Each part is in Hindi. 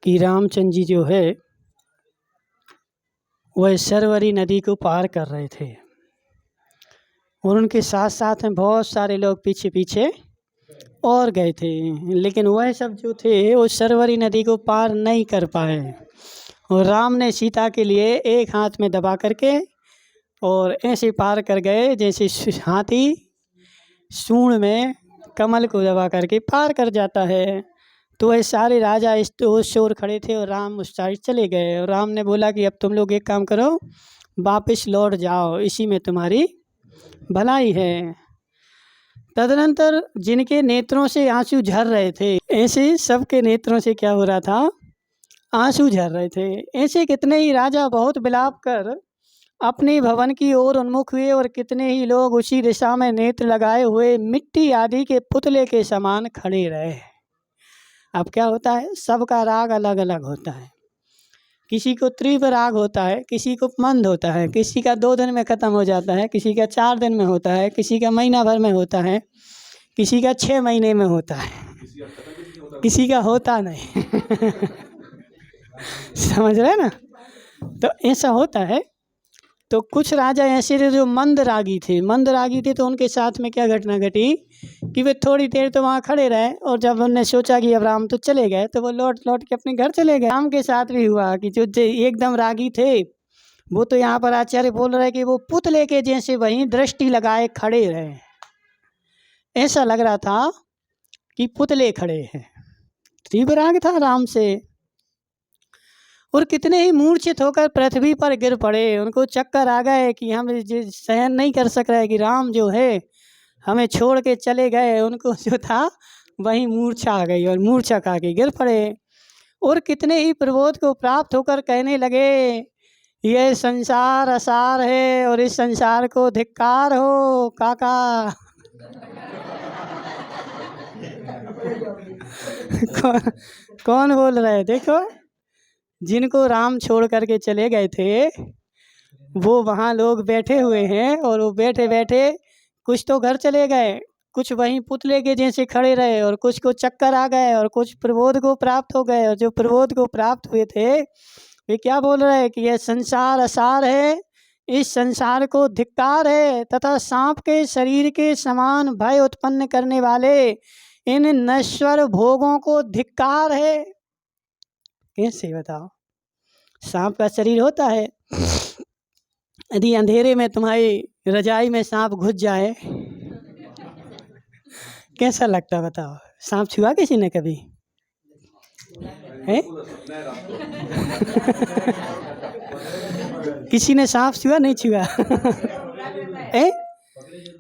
कि रामचंद्र जी जो है वह शर्वरी नदी को पार कर रहे थे और उनके साथ साथ में बहुत सारे लोग पीछे पीछे और गए थे, लेकिन वह सब जो थे वो शर्वरी नदी को पार नहीं कर पाए। और राम ने सीता के लिए एक हाथ में दबा करके और ऐसे पार कर गए जैसे हाथी सूंड में कमल को दबा करके पार कर जाता है। तो वह सारे राजा उस ओर खड़े थे और राम उस साइड चले गए। और राम ने बोला कि अब तुम लोग एक काम करो, वापस लौट जाओ, इसी में तुम्हारी भलाई है। तदनंतर जिनके नेत्रों से आंसू झर रहे थे, ऐसे सबके नेत्रों से क्या हो रहा था, आंसू झर रहे थे। ऐसे कितने ही राजा बहुत विलाप कर अपने भवन की ओर उन्मुख हुए और कितने ही लोग उसी दिशा में नेत्र लगाए हुए मिट्टी आदि के पुतले के समान खड़े रहे। अब क्या होता है, सबका राग अलग अलग होता है। किसी को तीव्र राग होता है, किसी को मंद होता है, किसी का 2 दिन में ख़त्म हो जाता है, किसी का 4 दिन में होता है, किसी का महीना भर में होता है, किसी का 6 महीने में होता है, किसी का होता नहीं समझ रहे ना। तो ऐसा होता है। तो कुछ राजा ऐसे थे जो मंद रागी थे, तो उनके साथ में क्या घटना घटी कि वे थोड़ी देर तो वहाँ खड़े रहे और जब उन्होंने सोचा कि अब राम तो चले गए तो वो लौट के अपने घर चले गए। राम के साथ भी हुआ कि जो एकदम रागी थे वो तो यहाँ पर आचार्य बोल रहे कि वो पुतले के जैसे वहीं दृष्टि लगाए खड़े रहे। ऐसा लग रहा था कि पुतले खड़े हैं। तीव्र राग था राम से। और कितने ही मूर्छित होकर पृथ्वी पर गिर पड़े। उनको चक्कर आ गए कि हम सहन नहीं कर सक रहे कि राम जो है हमें छोड़ के चले गए। उनको जो था वहीं मूर्छा आ गई और मूर्छा खा के गिर पड़े। और कितने ही प्रबोध को प्राप्त होकर कहने लगे यह संसार असार है और इस संसार को धिक्कार हो काका कौन बोल रहे, देखो जिनको राम छोड़ करके चले गए थे वो वहाँ लोग बैठे हुए हैं और वो बैठे बैठे कुछ तो घर चले गए, कुछ वहीं पुतले के जैसे खड़े रहे और कुछ को चक्कर आ गए और कुछ प्रबोध को प्राप्त हो गए। और जो प्रबोध को प्राप्त हुए थे वे क्या बोल रहे हैं कि यह संसार असार है, इस संसार को धिक्कार है तथा सांप के शरीर के समान भय उत्पन्न करने वाले इन नश्वर भोगों को धिक्कार है। कैसे बताओ, सांप का शरीर होता है, यदि अंधेरे में तुम्हारी रजाई में सांप घुस जाए कैसा लगता बताओ। सांप छुआ किसी ने कभी है किसी ने सांप छुआ, नहीं छुआ है?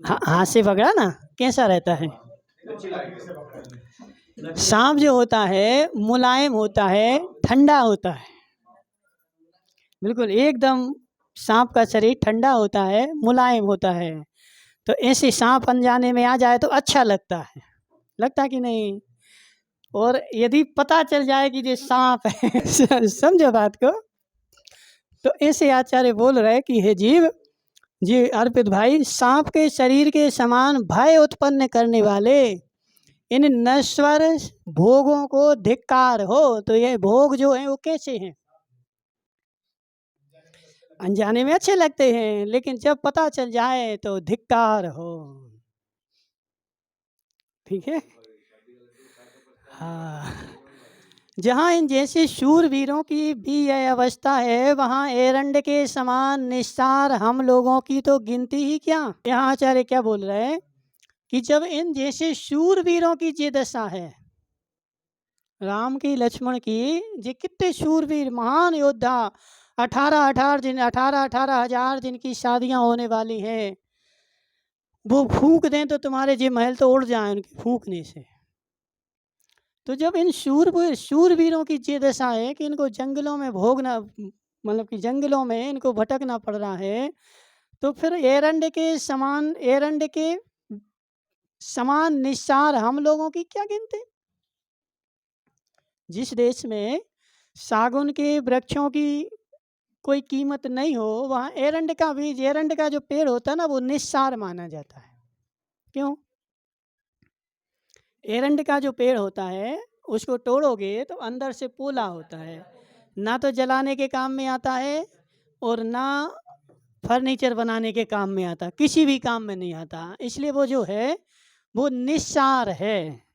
हाथ से पकड़ा ना, कैसा रहता है? सांप जो होता है मुलायम होता है, ठंडा होता है, बिल्कुल एकदम सांप का शरीर ठंडा होता है, मुलायम होता है। तो ऐसे सांप अनजाने में आ जाए तो अच्छा लगता है, लगता कि नहीं? और यदि पता चल जाए कि ये सांप है समझो बात को। तो ऐसे आचार्य बोल रहे कि हे जीव जी अर्पित भाई, सांप के शरीर के समान भय उत्पन्न करने वाले इन नश्वर भोगों को धिक्कार हो। तो ये भोग जो हैं वो कैसे हैं? अनजाने में अच्छे लगते हैं लेकिन जब पता चल जाए तो धिक्कार हो। ठीक है, हाँ। जहाँ इन जैसे शूरवीरों की भी यह अवस्था है वहाँ एरंड के समान निस्तार हम लोगों की तो गिनती ही क्या। यहाँ आचार्य क्या बोल रहे हैं कि जब इन जैसे शूरवीरों की ये दशा है, राम की लक्ष्मण की, ये कितने शूरवीर महान योद्धा, 18 हजार जिनकी शादियां होने वाली हैं, वो फूंक दें तो तुम्हारे ये महल तो उड़ जाए उनके फूंकने से। तो जब इन शूरवीरों की ये दशा है कि इनको जंगलों में भोगना, मतलब कि जंगलों में इनको भटकना पड़ रहा है, तो फिर एरंड के समान निस्सार हम लोगों की क्या गिनती। जिस देश में सागुन के वृक्षों की कोई कीमत नहीं हो वहाँ एरंड का बीज, एरंड का जो पेड़ होता है ना वो निस्सार माना जाता है। क्यों? एरंड का जो पेड़ होता है उसको तोड़ोगे तो अंदर से पोला होता है, ना तो जलाने के काम में आता है और ना फर्नीचर बनाने के काम में आता, किसी भी काम में नहीं आता। इसलिए वो जो है वो निस्सार है।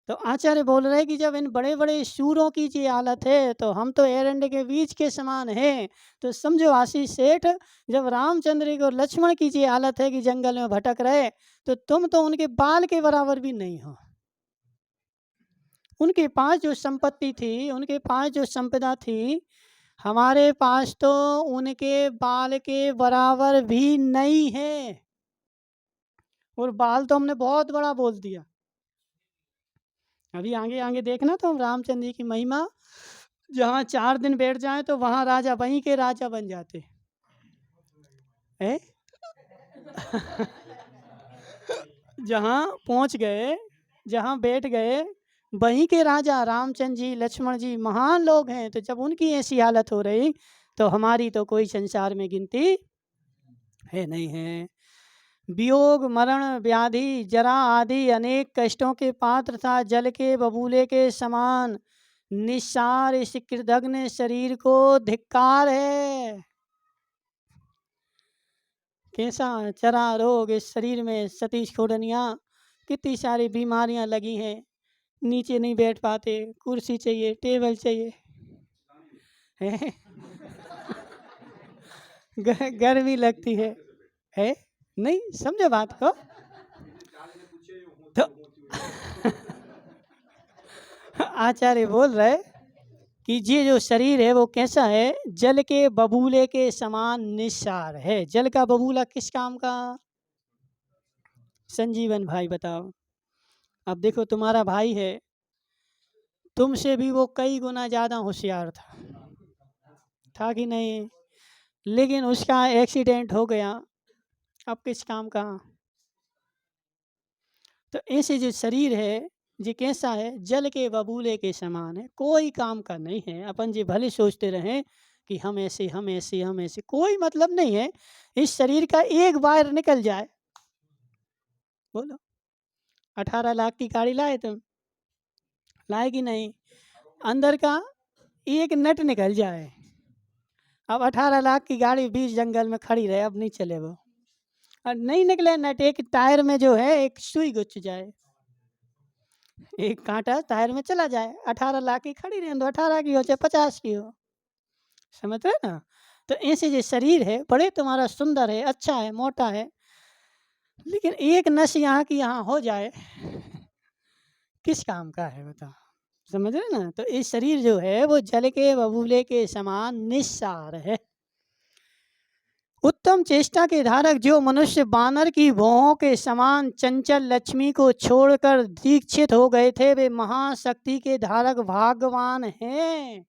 तो आचार्य बोल रहे हैं कि जब इन बड़े बड़े शूरों की ये हालत है तो हम तो एरंडे के बीज के समान हैं। तो समझो आशीष सेठ, जब रामचंद्र की और लक्ष्मण की ये हालत है कि जंगल में भटक रहे, तो तुम तो उनके बाल के बराबर भी नहीं हो। उनके पास जो संपत्ति थी, उनके पास जो संपदा थी, हमारे पास तो उनके बाल के बराबर भी नहीं है। और बाल तो हमने बहुत बड़ा बोल दिया। अभी आगे आगे देखना तो हम रामचंद्र जी की महिमा, जहाँ 4 दिन बैठ जाए तो वहाँ राजा वहीं के राजा बन जाते है। जहाँ पहुँच गए, जहाँ बैठ गए, वहीं के राजा रामचंद्र जी, लक्ष्मण जी महान लोग हैं। तो जब उनकी ऐसी हालत हो रही तो हमारी तो कोई संसार में गिनती है नहीं है। वियोग, मरण, व्याधि, जरा आदि अनेक कष्टों के पात्र था, जल के बबूले के समान निस्सार इस कृतघ्न शरीर को धिक्कार है। कैसा चरा रोग इस शरीर में, सतीश खोडनिया, कितनी सारी बीमारियां लगी हैं, नीचे नहीं बैठ पाते, कुर्सी चाहिए, टेबल चाहिए है? गर्मी लगती है? नहीं समझो बात को। तो आचार्य बोल रहे कि ये जो शरीर है वो कैसा है, जल के बबूले के समान निस्सार है। जल का बबूला किस काम का? संजीवन भाई बताओ। अब देखो तुम्हारा भाई है, तुमसे भी वो कई गुना ज़्यादा होशियार था कि नहीं? लेकिन उसका एक्सीडेंट हो गया, अब किस काम का? तो ऐसे जो शरीर है ये कैसा है, जल के बबूले के समान है, कोई काम का नहीं है। अपन जी भले सोचते रहें कि हम ऐसे हम ऐसे हम ऐसे, कोई मतलब नहीं है। इस शरीर का एक वायर निकल जाए, बोलो 18 लाख की गाड़ी लाए तुम, लाए कि नहीं? अंदर का एक नट निकल जाए, अब 18 लाख की गाड़ी बीच जंगल में खड़ी रहे, अब नहीं चले वो। और नहीं निकले नट, एक टायर में जो है एक सुई गुच जाए, एक कांटा टायर में चला जाए, 18 लाख की खड़ी रहे, तो 18 की हो चाहे 50 की हो, समझ रहे ना? तो ऐसे जो शरीर है बड़े तुम्हारा सुंदर है, अच्छा है, मोटा है, लेकिन एक नस यहाँ की यहाँ हो जाए, किस काम का है बताओ? समझ रहे ना? तो इस शरीर जो है वो जल के बबूले के समान निस्सार है। उत्तम चेष्टा के धारक जो मनुष्य बानर की भौहों के समान चंचल लक्ष्मी को छोड़कर दीक्षित हो गए थे, वे महाशक्ति के धारक भाग्यवान हैं।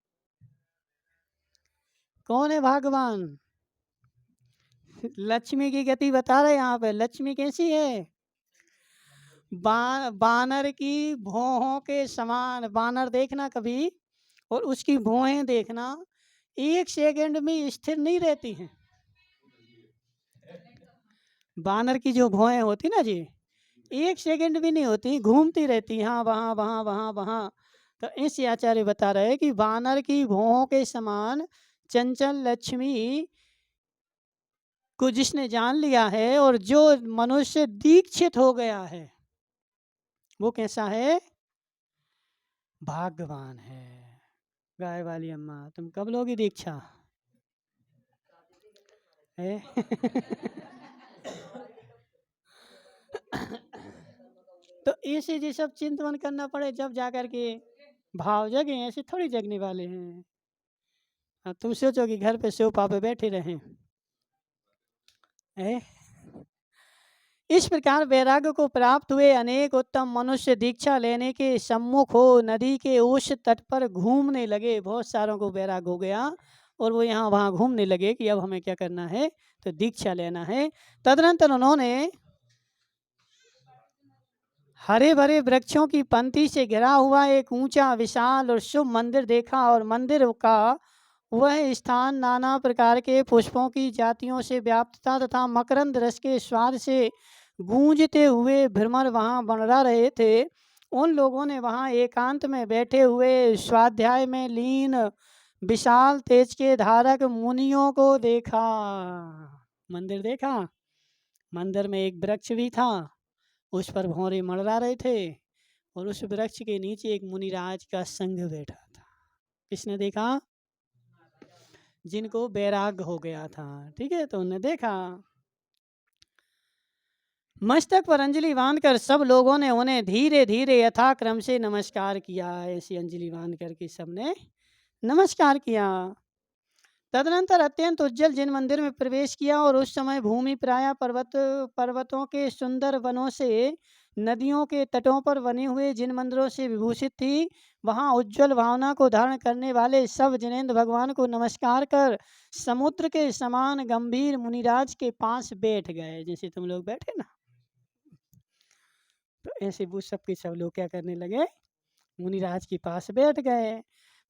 कौन है भाग्यवान? लक्ष्मी की गति बता रहे यहाँ पे। लक्ष्मी कैसी है? बानर की भौहों के समान। बानर देखना कभी और उसकी भौहें देखना, एक सेकंड में स्थिर नहीं रहती हैं। बानर की जो भौहें होती ना जी, एक सेकंड भी नहीं होती, घूमती रहती, हाँ वहाँ वहाँ वहाँ वहाँ। तो ऐसे आचार्य बता रहे हैं कि बानर की भौहों के समान चंचल लक्ष्मी को जिसने जान लिया है और जो मनुष्य दीक्षित हो गया है, वो कैसा है? भाग्यवान है। गाय वाली अम्मा, तुम कब लोगी दीक्षा है? तो ऐसे ये सब चिंतन करना पड़े जब जाकर के भाव जगे, ऐसे थोड़ी जगने वाले हैं। हाँ, तुम सोचो कि घर पे सोफा पे बैठे रहें है? इस प्रकार वैराग्य को प्राप्त हुए अनेक उत्तम मनुष्य दीक्षा लेने के सम्मुख हो नदी के उस तट पर घूमने लगे। बहुत सारों को वैराग हो गया और वो यहाँ वहाँ घूमने लगे कि अब हमें क्या करना है, तो दीक्षा लेना है। तदनंतर उन्होंने हरे भरे वृक्षों की पंक्ति से घिरा हुआ एक ऊंचा विशाल और शुभ मंदिर देखा और मंदिर का वह स्थान नाना प्रकार के पुष्पों की जातियों से व्याप्त था तथा मकरंद रस के स्वाद से गूंजते हुए भ्रमर वहाँ मंडरा रहे थे। उन लोगों ने वहाँ एकांत में बैठे हुए स्वाध्याय में लीन विशाल तेज के धारक मुनियों को देखा। मंदिर देखा, मंदिर में एक वृक्ष भी था, उस पर भौरे मंडरा रहे थे, और उस वृक्ष के नीचे एक मुनिराज का संघ बैठा था। किसने देखा? जिनको वैराग्य हो गया था। ठीक है, तो उन्हें देखा। मस्तक पर अंजलि बांधकर सब लोगों ने उन्हें धीरे धीरे यथाक्रम से नमस्कार किया। ऐसी अंजलि बांध करके सबने नमस्कार किया। तदनंतर अत्यंत उज्जवल जिन मंदिर में प्रवेश किया, और उस समय भूमि प्रायः पर्वतों के सुंदर वनों से नदियों के तटों पर बने हुए जिन मंदिरों से विभूषित थी, वहां उज्जवल भावना को धारण करने वाले सब जिनेंद्र भगवान को नमस्कार कर समुद्र के समान गंभीर मुनिराज के पास बैठ गए। जैसे तुम लोग बैठे ना, तो ऐसे वो सब के सब लोग क्या करने लगे? मुनिराज के पास बैठ गए।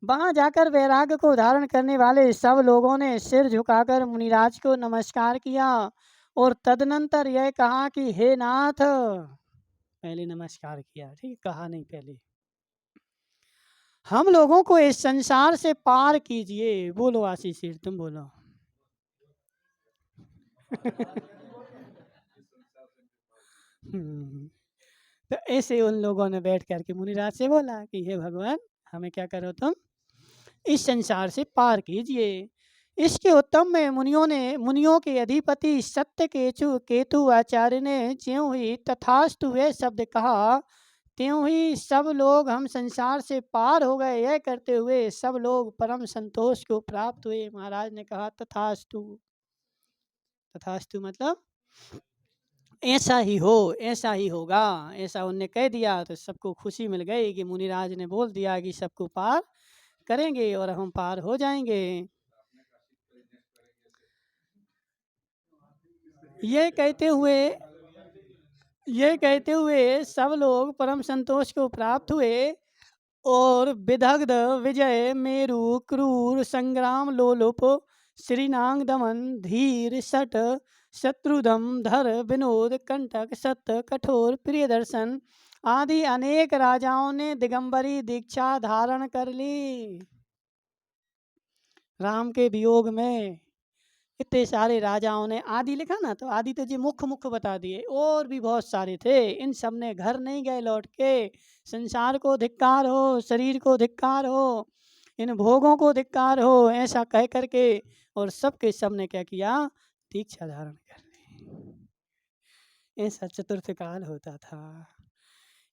वहां जाकर वैराग्य को धारण करने वाले सब लोगों ने सिर झुकाकर मुनिराज को नमस्कार किया, और तदनंतर यह कहा कि हे नाथ, पहले नमस्कार किया, ठीक, कहा नहीं पहले, हम लोगों को इस संसार से पार कीजिए। बोलो आशीष, तुम बोलो। तो ऐसे उन लोगों ने बैठ करके मुनिराज से बोला कि हे भगवान, हमें क्या करो तुम, इस संसार से पार कीजिए। इसके उत्तम में मुनियों के अधिपति सत्य केतु आचार्य ने ज्यों ही तथास्तु वे शब्द कहा, त्यों ही सब लोग हम संसार से पार हो गए। यह करते हुए सब लोग परम संतोष को प्राप्त हुए। महाराज ने कहा तथास्तु। तथास्तु मतलब ऐसा ही हो, ऐसा ही होगा, ऐसा उनने कह दिया। तो सबको खुशी मिल गई कि मुनिराज ने बोल दिया कि सबको पार करेंगे और हम पार हो जाएंगे। ये कहते हुए सब लोग परम संतोष को प्राप्त हुए, और विदग्ध विजय मेरु क्रूर संग्राम लोलुप श्रीनांग दमन धीर सट शत्रुदम धर विनोद कंटक सत्य कठोर प्रियदर्शन आदि अनेक राजाओं ने दिगंबरी दीक्षा धारण कर ली। राम के वियोग में इतने सारे राजाओं ने, आदि लिखा ना, तो आदि तो जी मुख्य मुख्य बता दिए, और भी बहुत सारे थे। इन सब ने घर नहीं गए लौट के। संसार को धिक्कार हो, शरीर को धिक्कार हो, इन भोगों को धिक्कार हो, ऐसा कह करके, और सब के सब ने क्या किया? दीक्षा धारण कर ली। ऐसा चतुर्थ काल होता था।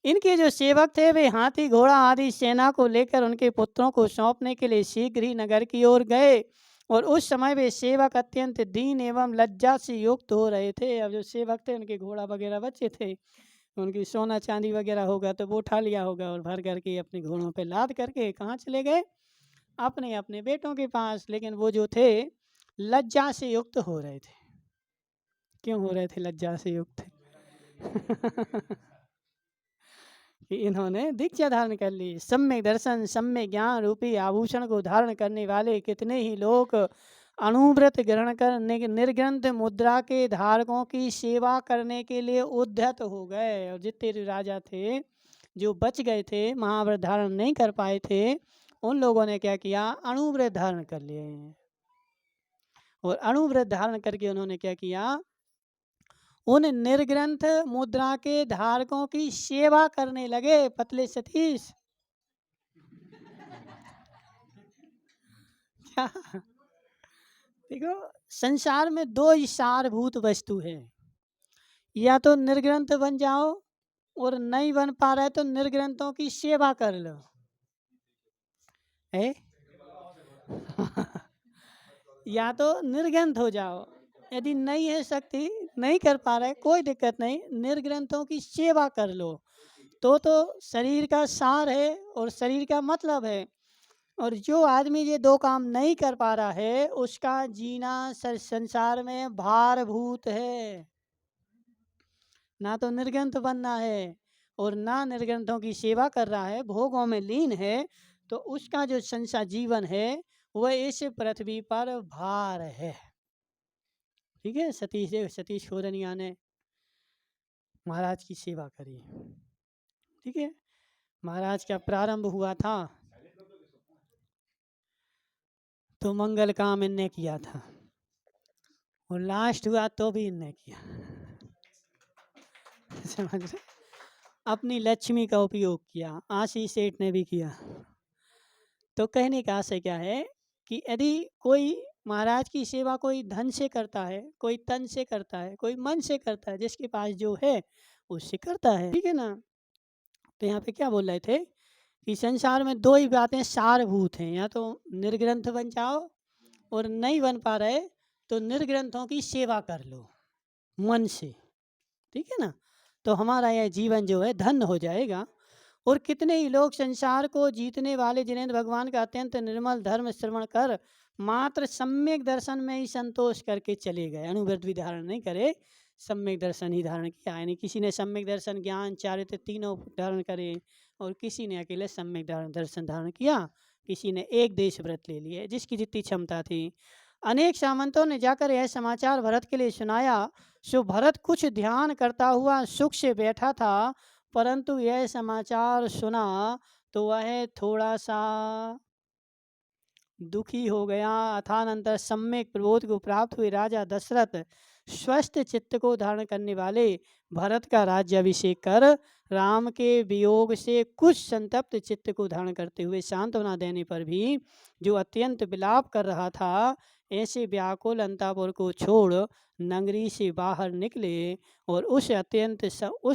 इनके जो सेवक थे वे हाथी घोड़ा आदि सेना को लेकर उनके पुत्रों को सौंपने के लिए शीघ्र ही नगर की ओर गए, और उस समय वे सेवक अत्यंत दीन एवं लज्जा से युक्त हो रहे थे। अब जो सेवक थे उनके घोड़ा वगैरह बचे थे, उनकी सोना चांदी वगैरह होगा तो वो उठा लिया होगा, और भर करके अपने घोड़ों पे लाद करके कहाँ चले गए? अपने अपने बेटों के पास। लेकिन वो जो थे लज्जा से युक्त हो रहे थे। क्यों हो रहे थे लज्जा से युक्त? कि इन्होंने दीक्षा धारण कर ली। सम्यक दर्शन सम्यक ज्ञान रूपी आभूषण को धारण करने वाले कितने ही लोग अणुव्रत ग्रहण कर निर्ग्रंथ मुद्रा के धारकों की सेवा करने के लिए उद्यत हो गए। और जितने राजा थे जो बच गए थे, महाव्रत धारण नहीं कर पाए थे, उन लोगों ने क्या किया? अणुव्रत धारण कर लिए। और अणुव्रत धारण करके उन्होंने क्या किया? उन निर्ग्रंथ मुद्रा के धारकों की सेवा करने लगे। पतले सतीश क्या? देखो, संसार में दो ही सारभूत वस्तु है, या तो निर्ग्रंथ बन जाओ, और नहीं बन पा रहे तो निर्ग्रंथों की सेवा कर लो, है? या तो निर्ग्रंथ हो जाओ। यदि नहीं है शक्ति, नहीं कर पा रहे, कोई दिक्कत नहीं, निर्ग्रंथों की सेवा कर लो, तो शरीर का सार है और शरीर का मतलब है। और जो आदमी ये दो काम नहीं कर पा रहा है, उसका जीना संसार में भारभूत है। ना तो निर्ग्रंथ बनना है और ना निर्ग्रंथों की सेवा कर रहा है, भोगों में लीन है, तो उसका जो संसार जीवन है वह इस पृथ्वी पर भार है। ठीक है, सतीश खोदनिया ने महाराज की सेवा करी। ठीक है, महाराज का प्रारंभ हुआ था तो मंगल काम इनने किया था, और लास्ट हुआ तो भी इनने किया। समझ रहे? अपनी लक्ष्मी का उपयोग किया, आशीष सेठ ने भी किया। तो कहने का आशय क्या है कि यदि कोई महाराज की सेवा कोई धन से करता है, कोई तन से करता है, कोई मन से करता है, जिसके पास जो है उससे करता है, ठीक है ना। तो यहाँ पे क्या बोल रहे थे कि संसार में दो ही बातें सारभूत हैं, या तो निर्ग्रंथ बन जाओ, और नहीं बन पा रहे तो निर्ग्रंथों की सेवा कर लो मन से, ठीक है ना। तो हमारा यह जीवन जो है धन्य हो जाएगा। और कितने ही लोग संसार को जीतने वाले जिन्हें भगवान का अत्यंत निर्मल धर्म श्रवण कर मात्र सम्यक दर्शन में ही संतोष करके चले गए, अनुव्रत भी धारण नहीं करे, सम्यक दर्शन ही धारण किया। यानी किसी ने सम्यक दर्शन, ज्ञान, चारित्र तीनों धारण करे, और किसी ने अकेले सम्यक दर्शन धारण किया, किसी ने एक देश व्रत ले लिए, जिसकी जितनी क्षमता थी। अनेक सामंतों ने जाकर यह समाचार भरत के लिए सुनाया। सो भरत कुछ ध्यान करता हुआ सुख से बैठा था, परंतु यह समाचार सुना तो वह थोड़ा सा दुखी हो गया। अथानंतर सम्यक प्रबोध को प्राप्त हुए राजा दशरथ स्वस्थ चित्त को धारण करने वाले भरत का राज्याभिषेक कर राम के वियोग से कुछ संतप्त चित्त को धारण करते हुए सांत्वना देने पर भी जो अत्यंत विलाप कर रहा था, ऐसे व्याकुल अंतापुर को छोड़ नगरी से बाहर निकले, और उस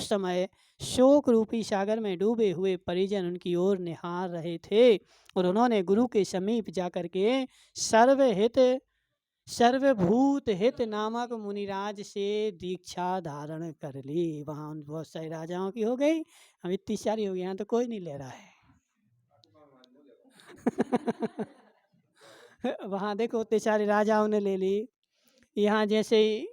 समय शोक रूपी सागर में डूबे हुए परिजन उनकी ओर निहार रहे थे, और उन्होंने गुरु के समीप जाकर के सर्वभूत हित नामक मुनिराज से दीक्षा धारण कर ली। वहाँ बहुत सारे राजाओं की हो गई, हम इतनी सारी हो गई, यहाँ तो कोई नहीं ले रहा है। वहाँ देखो इतने सारे राजाओं ने ले ली। यहाँ जैसे ही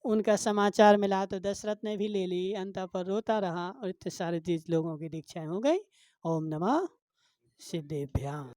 उनका समाचार मिला तो दशरथ ने भी ले ली, अंत पर रोता रहा, और इतने सारे लोगों की दीक्षाएं हो गई। ओम नमः सिद्धेभ्याम।